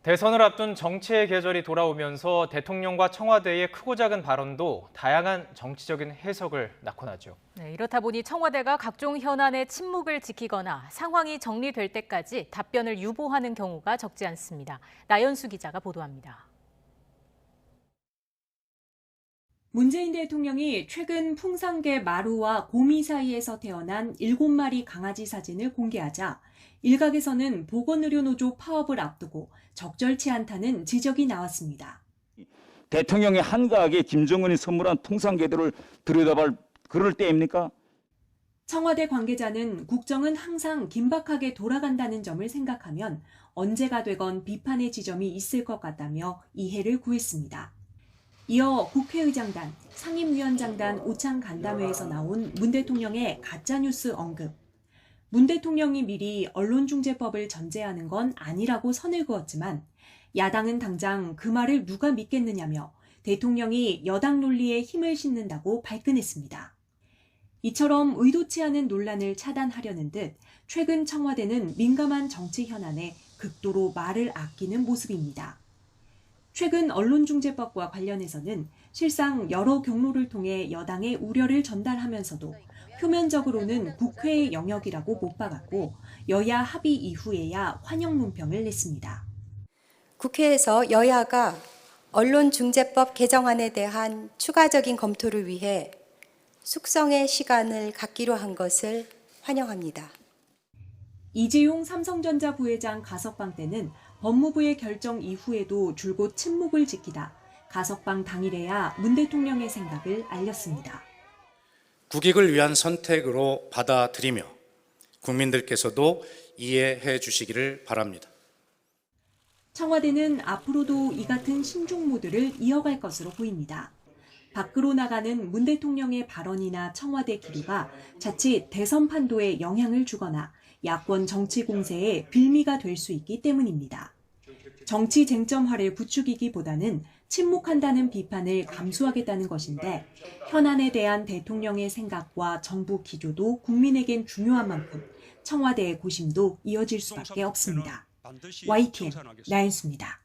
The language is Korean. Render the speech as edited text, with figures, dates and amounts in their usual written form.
대선을 앞둔 정치의 계절이 돌아오면서 대통령과 청와대의 크고 작은 발언도 다양한 정치적인 해석을 낳곤 하죠. 네, 이렇다 보니 청와대가 각종 현안에 침묵을 지키거나 상황이 정리될 때까지 답변을 유보하는 경우가 적지 않습니다. 나연수 기자가 보도합니다. 문재인 대통령이 최근 풍산개 마루와 곰이 사이에서 태어난 7마리 강아지 사진을 공개하자 일각에서는 보건의료노조 파업을 앞두고 적절치 않다는 지적이 나왔습니다. 대통령이 한가하게 김정은이 선물한 풍산개들을 들여다볼 그럴 때입니까? 청와대 관계자는 국정은 항상 긴박하게 돌아간다는 점을 생각하면 언제가 되건 비판의 지점이 있을 것 같다며 이해를 구했습니다. 이어 국회의장단, 상임위원장단 오찬 간담회에서 나온 문 대통령의 가짜뉴스 언급. 문 대통령이 미리 언론중재법을 전제하는 건 아니라고 선을 그었지만 야당은 당장 그 말을 누가 믿겠느냐며 대통령이 여당 논리에 힘을 싣는다고 발끈했습니다. 이처럼 의도치 않은 논란을 차단하려는 듯 최근 청와대는 민감한 정치 현안에 극도로 말을 아끼는 모습입니다. 최근 언론중재법과 관련해서는 실상 여러 경로를 통해 여당의 우려를 전달하면서도 표면적으로는 국회의 영역이라고 못 박았고 여야 합의 이후에야 환영 논평을 냈습니다. 국회에서 여야가 언론중재법 개정안에 대한 추가적인 검토를 위해 숙성의 시간을 갖기로 한 것을 환영합니다. 이재용 삼성전자 부회장 가석방 때는 법무부의 결정 이후에도 줄곧 침묵을 지키다 가석방 당일에야 문 대통령의 생각을 알렸습니다. 국익을 위한 선택으로 받아들이며 국민들께서도 이해해 주시기를 바랍니다. 청와대는 앞으로도 이 같은 신중 모드를 이어갈 것으로 보입니다. 밖으로 나가는 문 대통령의 발언이나 청와대 기류가 자칫 대선 판도에 영향을 주거나 야권 정치 공세에 빌미가 될 수 있기 때문입니다. 정치 쟁점화를 부추기기보다는 침묵한다는 비판을 감수하겠다는 것인데 현안에 대한 대통령의 생각과 정부 기조도 국민에겐 중요한 만큼 청와대의 고심도 이어질 수밖에 없습니다. YTN 나연수입니다.